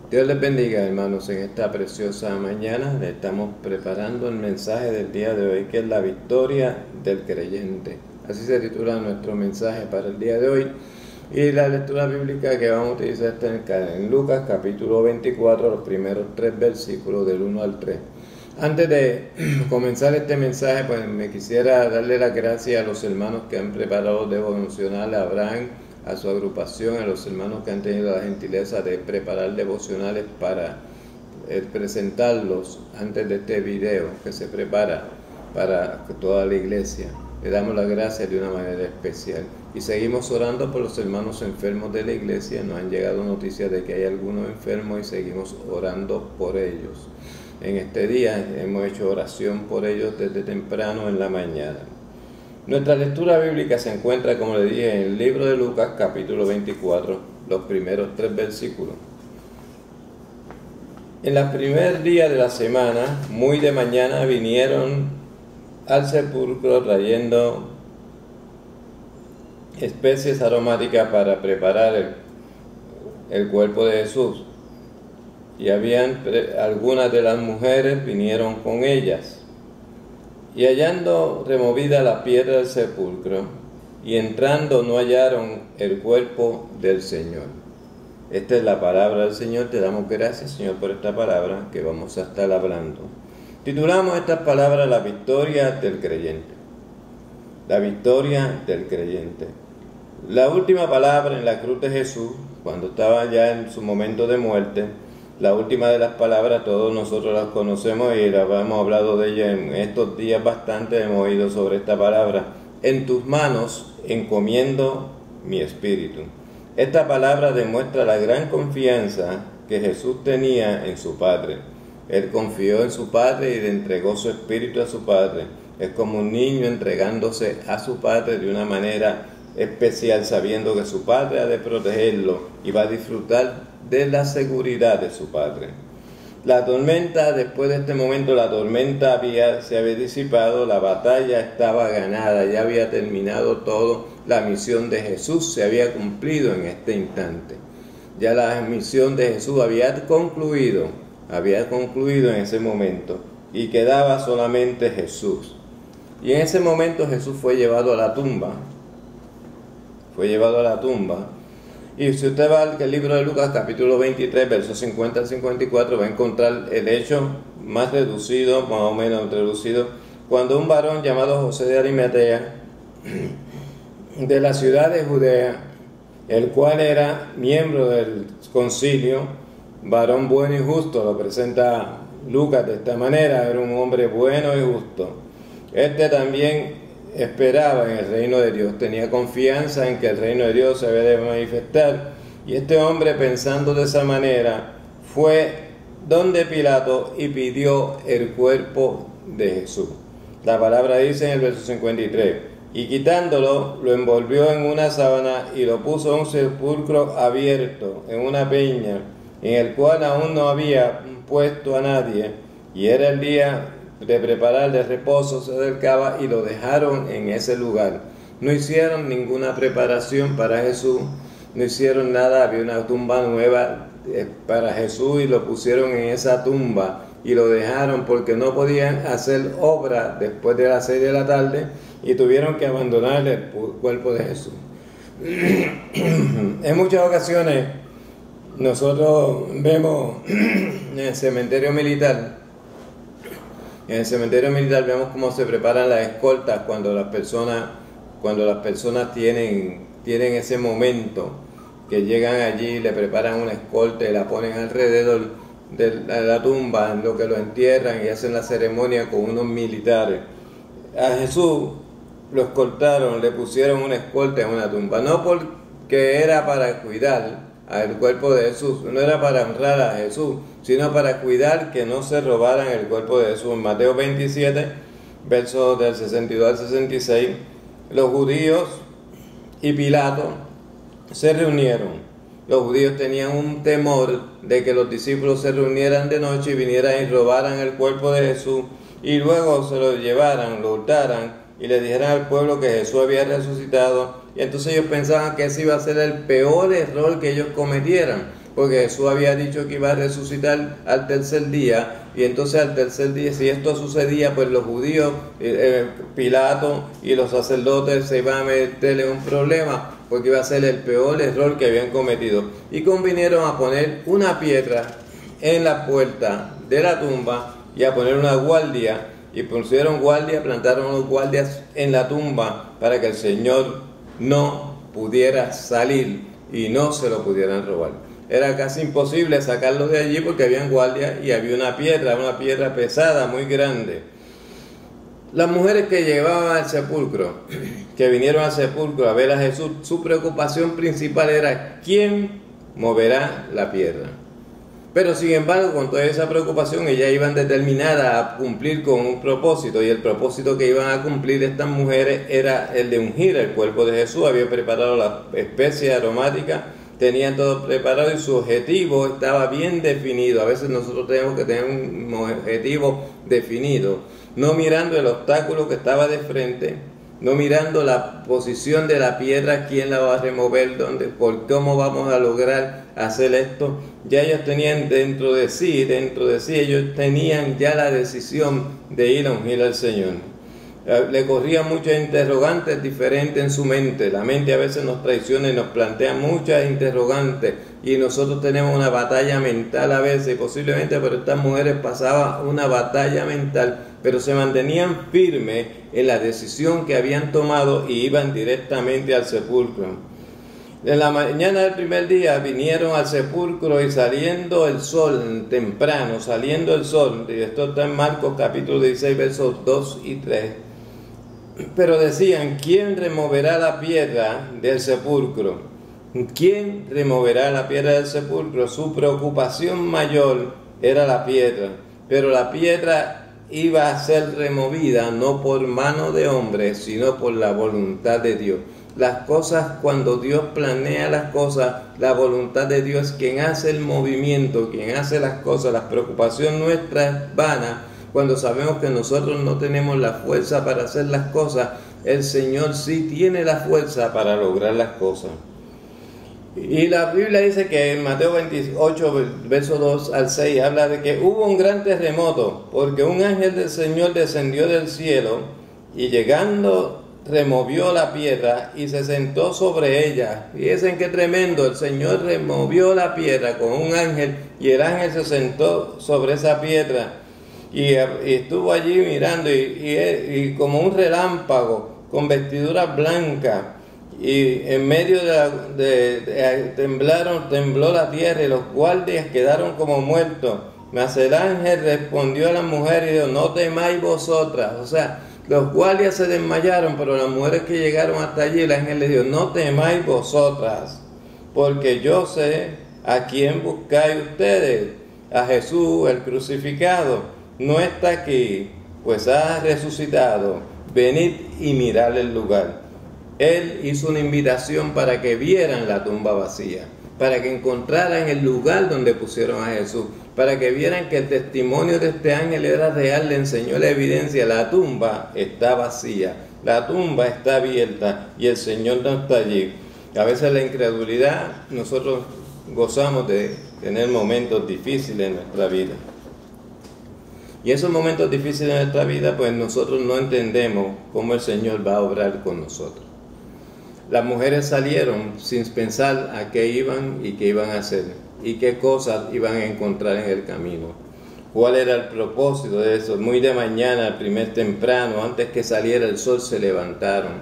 Dios les bendiga, hermanos, en esta preciosa mañana. Le estamos preparando el mensaje del día de hoy, que es la victoria del creyente. Así se titula nuestro mensaje para el día de hoy. Y la lectura bíblica que vamos a utilizar está en Lucas capítulo 24, los primeros 3 versículos del 1 al 3. Antes de comenzar este mensaje, pues me quisiera darle las gracias a los hermanos que han preparado el devocional, a Abraham, a su agrupación, a los hermanos que han tenido la gentileza de preparar devocionales para presentarlos antes de este video que se prepara para toda la iglesia. Le damos las gracias de una manera especial y seguimos orando por los hermanos enfermos de la iglesia. Nos han llegado noticias de que hay algunos enfermos y seguimos orando por ellos. En este día hemos hecho oración por ellos desde temprano en la mañana. Nuestra lectura bíblica se encuentra, como le dije, en el libro de Lucas, capítulo 24, los primeros 3 versículos. En el primer día de la semana, muy de mañana, vinieron al sepulcro trayendo especies aromáticas para preparar el cuerpo de Jesús. Y algunas de las mujeres vinieron con ellas. Y hallando removida la piedra del sepulcro, y entrando no hallaron el cuerpo del Señor. Esta es la palabra del Señor. Te damos gracias, Señor, por esta palabra que vamos a estar hablando. Titulamos estas palabras La victoria del creyente. La victoria del creyente. La última palabra en la cruz de Jesús, cuando estaba ya en su momento de muerte, la última de las palabras todos nosotros las conocemos y hemos hablado de ella en estos días bastante, hemos oído sobre esta palabra. En tus manos encomiendo mi espíritu. Esta palabra demuestra la gran confianza que Jesús tenía en su Padre. Él confió en su Padre y le entregó su espíritu a su Padre. Es como un niño entregándose a su Padre de una manera especial, sabiendo que su Padre ha de protegerlo y va a disfrutar de la seguridad de su Padre. La tormenta, después de este momento, la tormenta se había disipado, la batalla estaba ganada, ya había terminado todo, la misión de Jesús se había cumplido en este instante. Ya la misión de Jesús había concluido en ese momento, y quedaba solamente Jesús. Y en ese momento Jesús fue llevado a la tumba. Y si usted va al libro de Lucas, capítulo 23, versos 50 al 54, va a encontrar el hecho más reducido, más o menos reducido, cuando un varón llamado José de Arimatea, de la ciudad de Judea, el cual era miembro del concilio, varón bueno y justo, lo presenta Lucas de esta manera, era un hombre bueno y justo. Este también esperaba en el reino de Dios, tenía confianza en que el reino de Dios se había de manifestar, y este hombre, pensando de esa manera, fue donde Pilato y pidió el cuerpo de Jesús. La palabra dice en el verso 53, y quitándolo, lo envolvió en una sábana y lo puso en un sepulcro abierto, en una peña, en el cual aún no había puesto a nadie, y era el día de preparar de reposo, se acercaba y lo dejaron en ese lugar. No hicieron ninguna preparación para Jesús, no hicieron nada, había una tumba nueva para Jesús y lo pusieron en esa tumba y lo dejaron porque no podían hacer obra después de las 6 de la tarde y tuvieron que abandonar el cuerpo de Jesús. En muchas ocasiones nosotros vemos en el cementerio militar vemos cómo se preparan las escoltas cuando las personas tienen ese momento que llegan allí, le preparan una escolta y la ponen alrededor de la tumba, en lo que lo entierran y hacen la ceremonia con unos militares. A Jesús lo escoltaron, le pusieron una escolta en una tumba, no porque era para cuidar al cuerpo de Jesús, no era para honrar a Jesús, sino para cuidar que no se robaran el cuerpo de Jesús. En Mateo 27, versos del 62 al 66, los judíos y Pilato se reunieron. Los judíos tenían un temor de que los discípulos se reunieran de noche y vinieran y robaran el cuerpo de Jesús y luego se lo llevaran, lo hurtaran y le dijeran al pueblo que Jesús había resucitado. Y entonces ellos pensaban que ese iba a ser el peor error que ellos cometieran, porque Jesús había dicho que iba a resucitar al tercer día, y entonces al tercer día, si esto sucedía, pues los judíos, Pilato y los sacerdotes se iban a meterle en un problema, porque iba a ser el peor error que habían cometido. Y convinieron a poner una piedra en la puerta de la tumba y a poner una guardia, y pusieron guardia, plantaron los guardias en la tumba para que el Señor no pudiera salir y no se lo pudieran robar. Era casi imposible sacarlo de allí porque habían guardias y había una piedra pesada, muy grande. Las mujeres que llevaban al sepulcro, que vinieron al sepulcro a ver a Jesús, su preocupación principal era ¿quién moverá la piedra? Pero sin embargo, con toda esa preocupación, ellas iban determinadas a cumplir con un propósito, y el propósito que iban a cumplir estas mujeres era el de ungir el cuerpo de Jesús. Había preparado la especie aromática, tenían todo preparado y su objetivo estaba bien definido. A veces nosotros tenemos que tener un objetivo definido, no mirando el obstáculo que estaba de frente, no mirando la posición de la piedra, quién la va a remover, dónde, por cómo vamos a lograr hacer esto. Ya ellos tenían dentro de sí, ellos tenían ya la decisión de ir a ungir al Señor. Le corrían muchos interrogantes diferentes en su mente. La mente a veces nos traiciona y nos plantea muchas interrogantes, y nosotros tenemos una batalla mental a veces, y posiblemente por estas mujeres pasaba una batalla mental, pero se mantenían firmes en la decisión que habían tomado y iban directamente al sepulcro. En la mañana del primer día vinieron al sepulcro, y saliendo el sol temprano, y esto está en Marcos capítulo 16 versos 2 y 3, pero decían, ¿quién removerá la piedra del sepulcro? ¿Quién removerá la piedra del sepulcro? Su preocupación mayor era la piedra, pero la piedra iba a ser removida no por mano de hombre, sino por la voluntad de Dios. Las cosas, cuando Dios planea las cosas, la voluntad de Dios es quien hace el movimiento, quien hace las cosas. La preocupación nuestra es vana cuando sabemos que nosotros no tenemos la fuerza para hacer las cosas. El Señor sí tiene la fuerza para lograr las cosas. Y la Biblia dice que en Mateo 28, verso 2 al 6, habla de que hubo un gran terremoto, porque un ángel del Señor descendió del cielo y llegando removió la piedra y se sentó sobre ella. Fíjense qué tremendo, el Señor removió la piedra con un ángel, y el ángel se sentó sobre esa piedra y estuvo allí mirando, y como un relámpago con vestiduras blancas, y en medio tembló la tierra, y los guardias quedaron como muertos. Mas el ángel respondió a la mujer y dijo, no temáis vosotras. O sea, los guardias se desmayaron, pero las mujeres que llegaron hasta allí, el ángel les dijo, no temáis vosotras, porque yo sé a quién buscáis ustedes, a Jesús el crucificado. No está aquí, pues ha resucitado. Venid y mirad el lugar. Él hizo una invitación para que vieran la tumba vacía, para que encontraran el lugar donde pusieron a Jesús, para que vieran que el testimonio de este ángel era real. Le enseñó la evidencia. La tumba está vacía, la tumba está abierta y el Señor no está allí. A veces la incredulidad, nosotros gozamos de tener momentos difíciles en nuestra vida, y esos momentos difíciles en nuestra vida, pues nosotros no entendemos cómo el Señor va a obrar con nosotros. Las mujeres salieron sin pensar a qué iban y qué iban a hacer, y qué cosas iban a encontrar en el camino. ¿Cuál era el propósito de eso? Muy de mañana, al primer temprano, antes que saliera el sol, se levantaron.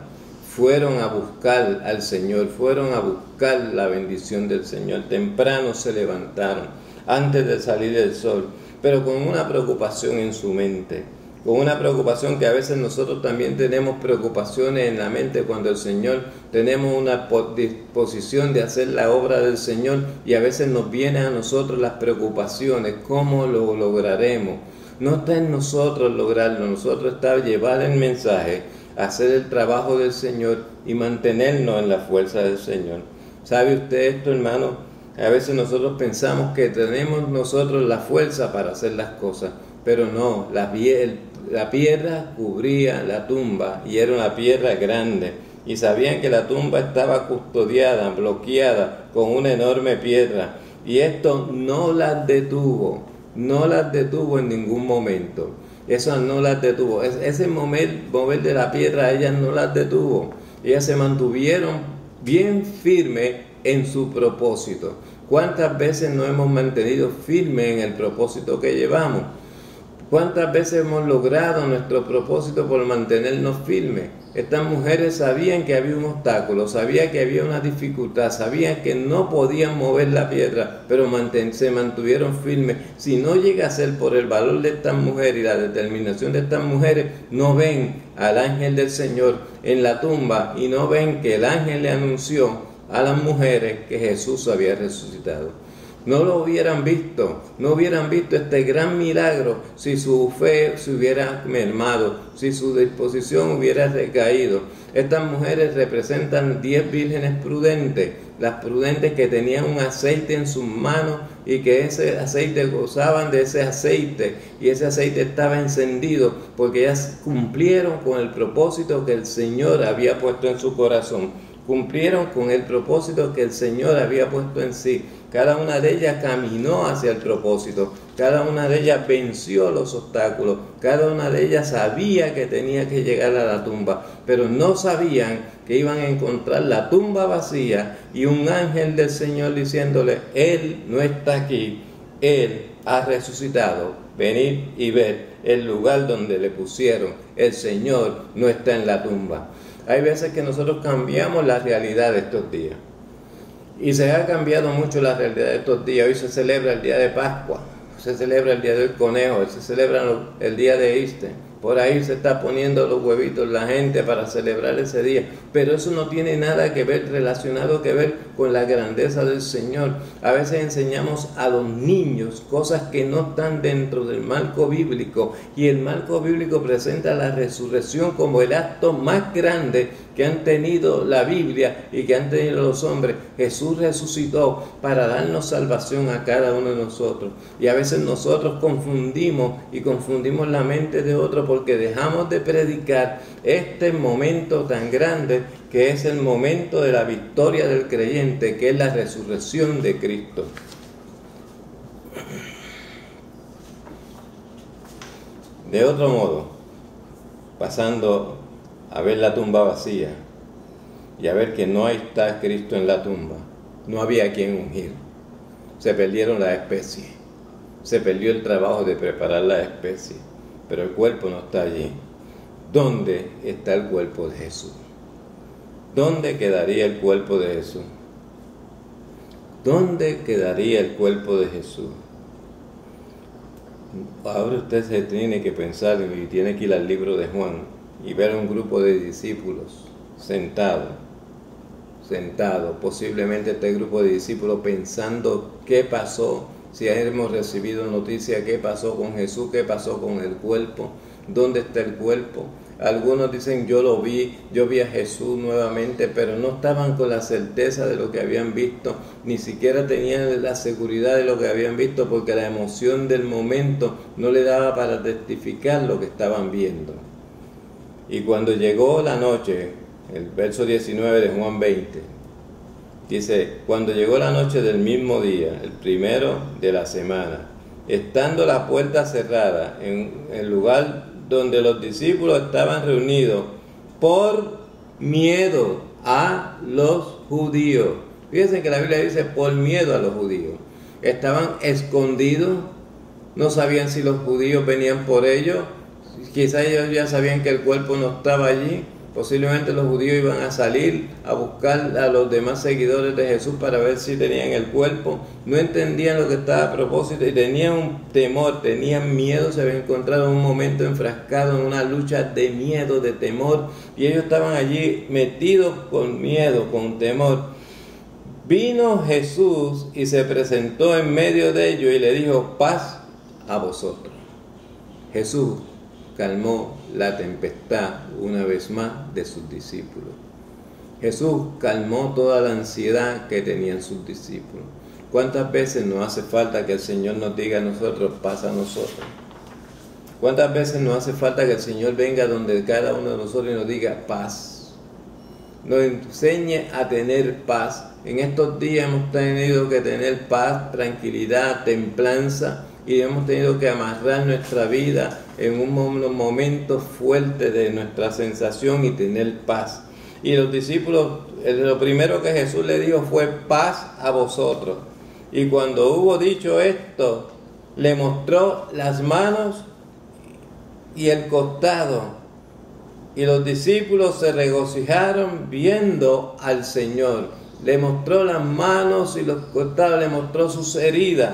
Fueron a buscar al Señor, fueron a buscar la bendición del Señor. Temprano se levantaron, antes de salir el sol, pero con una preocupación en su mente. Con una preocupación que a veces nosotros también tenemos preocupaciones en la mente cuando el Señor, tenemos una disposición de hacer la obra del Señor, y a veces nos vienen a nosotros las preocupaciones, ¿cómo lo lograremos? No está en nosotros lograrlo, nosotros está llevar el mensaje, hacer el trabajo del Señor y mantenernos en la fuerza del Señor. ¿Sabe usted esto, hermano? A veces nosotros pensamos que tenemos nosotros la fuerza para hacer las cosas, pero no, la piedra cubría la tumba, y era una piedra grande, y sabían que la tumba estaba custodiada, bloqueada con una enorme piedra, Y esto no las detuvo en ningún momento. Eso no las detuvo. Ese mover de la piedra, ellas no las detuvo. Ellas se mantuvieron bien firmes en su propósito. ¿Cuántas veces nos hemos mantenido firmes en el propósito que llevamos? ¿Cuántas veces hemos logrado nuestro propósito por mantenernos firmes? Estas mujeres sabían que había un obstáculo, sabían que había una dificultad, sabían que no podían mover la piedra, pero se mantuvieron firmes. Si no llega a ser por el valor de estas mujeres y la determinación de estas mujeres, no ven al ángel del Señor en la tumba y no ven que el ángel le anunció a las mujeres que Jesús había resucitado. No lo hubieran visto, no hubieran visto este gran milagro si su fe se hubiera mermado, si su disposición hubiera recaído. Estas mujeres representan 10 vírgenes prudentes, las prudentes que tenían un aceite en sus manos y que ese aceite gozaban de ese aceite y ese aceite estaba encendido porque ellas cumplieron con el propósito que el Señor había puesto en su corazón. Cumplieron con el propósito que el Señor había puesto en sí. Cada una de ellas caminó hacia el propósito. Cada una de ellas venció los obstáculos. Cada una de ellas sabía que tenía que llegar a la tumba. Pero no sabían que iban a encontrar la tumba vacía y un ángel del Señor diciéndole: Él no está aquí. Él ha resucitado. Venid y ved el lugar donde le pusieron. El Señor no está en la tumba. Hay veces que nosotros cambiamos la realidad de estos días. Y se ha cambiado mucho la realidad de estos días. Hoy se celebra el día de Pascua, se celebra el día del conejo, se celebra el día de Easter. Por ahí se está poniendo los huevitos la gente para celebrar ese día. Pero eso no tiene nada que ver, relacionado que ver con la grandeza del Señor. A veces enseñamos a los niños cosas que no están dentro del marco bíblico. Y el marco bíblico presenta la resurrección como el acto más grande que han tenido la Biblia y que han tenido los hombres. Jesús resucitó para darnos salvación a cada uno de nosotros. Y a veces nosotros confundimos la mente de otro porque dejamos de predicar este momento tan grande que es el momento de la victoria del creyente, que es la resurrección de Cristo. De otro modo, pasando a ver la tumba vacía y a ver que no está Cristo en la tumba, no había quien ungir. Se perdieron las especies, se perdió el trabajo de preparar las especies, pero el cuerpo no está allí. ¿Dónde está el cuerpo de Jesús? ¿Dónde quedaría el cuerpo de Jesús? ¿Dónde quedaría el cuerpo de Jesús? Ahora usted se tiene que pensar y tiene que ir al libro de Juan y ver un grupo de discípulos sentado, posiblemente este grupo de discípulos pensando qué pasó, si hemos recibido noticia, qué pasó con Jesús, qué pasó con el cuerpo, dónde está el cuerpo. Algunos dicen: yo vi a Jesús nuevamente, pero no estaban con la certeza de lo que habían visto, ni siquiera tenían la seguridad de lo que habían visto, porque la emoción del momento no le daba para testificar lo que estaban viendo. Y cuando llegó la noche, el verso 19 de Juan 20, dice: cuando llegó la noche del mismo día, el primero de la semana, estando la puerta cerrada en el lugar donde los discípulos estaban reunidos, por miedo a los judíos. Fíjense que la Biblia dice por miedo a los judíos. Estaban escondidos, no sabían si los judíos venían por ellos. Quizás ellos ya sabían que el cuerpo no estaba allí. Posiblemente los judíos iban a salir a buscar a los demás seguidores de Jesús para ver si tenían el cuerpo. No entendían lo que estaba a propósito y tenían un temor, tenían miedo. Se habían encontrado en un momento enfrascado en una lucha de miedo, de temor. Y ellos estaban allí metidos con miedo, con temor. Vino Jesús y se presentó en medio de ellos y le dijo: paz a vosotros. Jesús calmó la tempestad una vez más de sus discípulos. Jesús calmó toda la ansiedad que tenían sus discípulos. ¿Cuántas veces nos hace falta que el Señor nos diga a nosotros: paz a nosotros? ¿Cuántas veces nos hace falta que el Señor venga donde cada uno de nosotros y nos diga: paz? nos enseñe a tener paz. En estos días hemos tenido que tener paz, tranquilidad, templanza, y hemos tenido que amarrar nuestra vida en un momento fuerte de nuestra sensación y tener paz. Y los discípulos, lo primero que Jesús le dijo fue: paz a vosotros. Y cuando hubo dicho esto, le mostró las manos y el costado. Y los discípulos se regocijaron viendo al Señor. Le mostró las manos y los costados, le mostró sus heridas.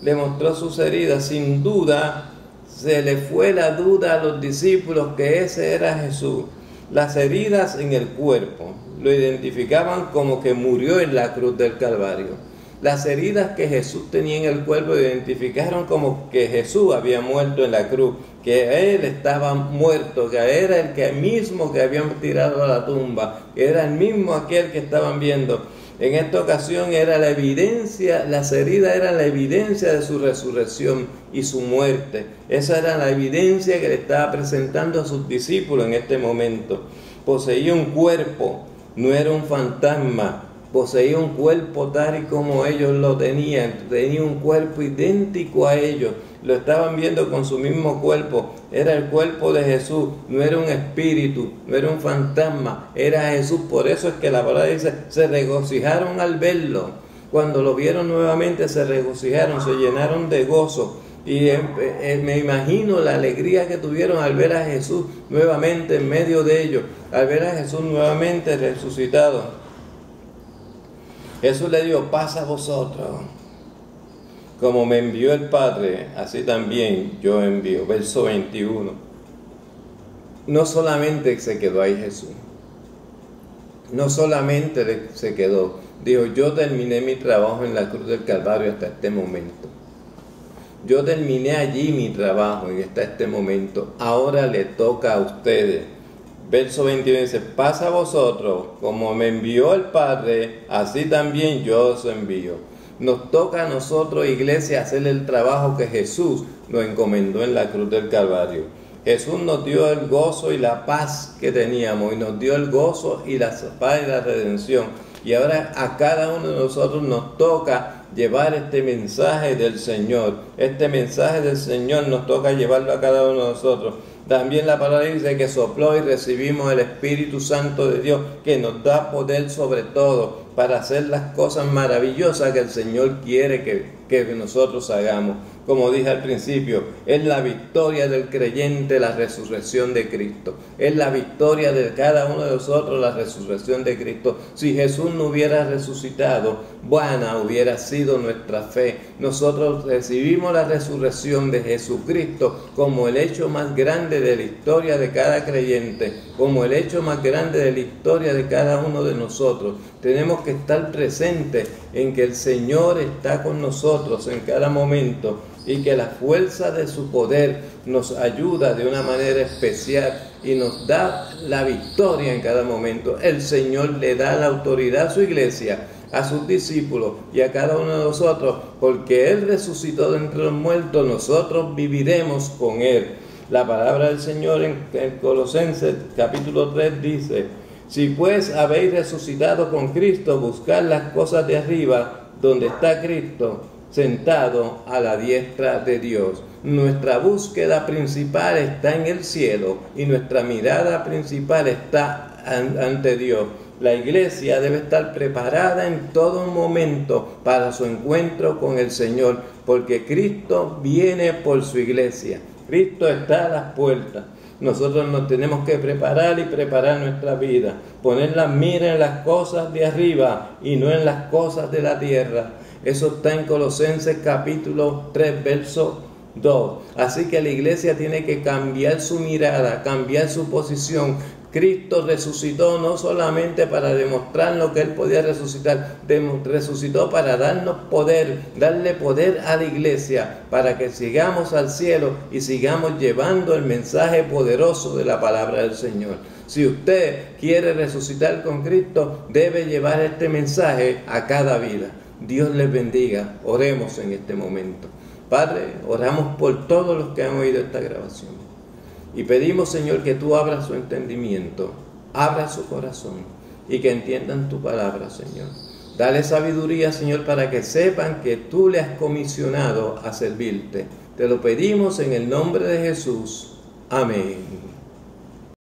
Le mostró sus heridas. Sin duda, se le fue la duda a los discípulos que ese era Jesús. Las heridas en el cuerpo lo identificaban como que murió en la cruz del Calvario. Las heridas que Jesús tenía en el cuerpo identificaron como que Jesús había muerto en la cruz, que Él estaba muerto, que era el que mismo que habían tirado a la tumba, que era el mismo aquel que estaban viendo. En esta ocasión era la evidencia, las heridas eran la evidencia de su resurrección y su muerte. Esa era la evidencia que le estaba presentando a sus discípulos en este momento. Poseía un cuerpo, no era un fantasma. Poseía un cuerpo tal y como ellos lo tenían. Tenía un cuerpo idéntico a ellos. Lo estaban viendo con su mismo cuerpo. Era el cuerpo de Jesús. No era un espíritu, no era un fantasma. Era Jesús. Por eso es que la palabra dice, se regocijaron al verlo. Cuando lo vieron nuevamente se regocijaron, se llenaron de gozo. Y me imagino la alegría que tuvieron al ver a Jesús nuevamente en medio de ellos. Al ver a Jesús nuevamente resucitado. Jesús le dijo: paz a vosotros. Como me envió el Padre, así también yo envío. Verso 21. No solamente se quedó ahí Jesús. No solamente se quedó. Dijo: yo terminé mi trabajo en la cruz del Calvario hasta este momento. Yo terminé allí mi trabajo hasta este momento. Ahora le toca a ustedes. Verso 21 dice: paz a vosotros, como me envió el Padre, así también yo os envío. Nos toca a nosotros, iglesia, hacer el trabajo que Jesús nos encomendó en la cruz del Calvario. Jesús nos dio el gozo y la paz que teníamos, y nos dio el gozo y la paz y la redención. Y ahora a cada uno de nosotros nos toca llevar este mensaje del Señor. Este mensaje del Señor nos toca llevarlo a cada uno de nosotros. También la palabra dice que sopló y recibimos el Espíritu Santo de Dios, que nos da poder sobre todo para hacer las cosas maravillosas que el Señor quiere que nosotros hagamos. Como dije al principio, es la victoria del creyente la resurrección de Cristo. Es la victoria de cada uno de nosotros la resurrección de Cristo. Si Jesús no hubiera resucitado, buena hubiera sido nuestra fe. Nosotros recibimos la resurrección de Jesucristo como el hecho más grande de la historia de cada creyente, como el hecho más grande de la historia de cada uno de nosotros. Tenemos que estar presentes en que el Señor está con nosotros en cada momento y que la fuerza de su poder nos ayuda de una manera especial y nos da la victoria en cada momento. El Señor le da la autoridad a su iglesia, a sus discípulos y a cada uno de nosotros, porque Él resucitó de entre los muertos, nosotros viviremos con Él. La palabra del Señor en Colosenses capítulo 3 dice: si pues habéis resucitado con Cristo, buscad las cosas de arriba, donde está Cristo, sentado a la diestra de Dios. Nuestra búsqueda principal está en el cielo y nuestra mirada principal está ante Dios. La iglesia debe estar preparada en todo momento para su encuentro con el Señor, porque Cristo viene por su iglesia. Cristo está a las puertas. Nosotros nos tenemos que preparar y preparar nuestra vida, poner la mira en las cosas de arriba y no en las cosas de la tierra. Eso está en Colosenses capítulo 3, verso 2. Así que la iglesia tiene que cambiar su mirada, cambiar su posición. Cristo resucitó no solamente para demostrarnos que Él podía resucitar, resucitó para darnos poder, darle poder a la iglesia, para que sigamos al cielo y sigamos llevando el mensaje poderoso de la palabra del Señor. Si usted quiere resucitar con Cristo, debe llevar este mensaje a cada vida. Dios les bendiga. Oremos en este momento. Padre, oramos por todos los que han oído esta grabación. Y pedimos, Señor, que tú abras su entendimiento, abra su corazón, y que entiendan tu palabra, Señor. Dale sabiduría, Señor, para que sepan que tú le has comisionado a servirte. Te lo pedimos en el nombre de Jesús. Amén.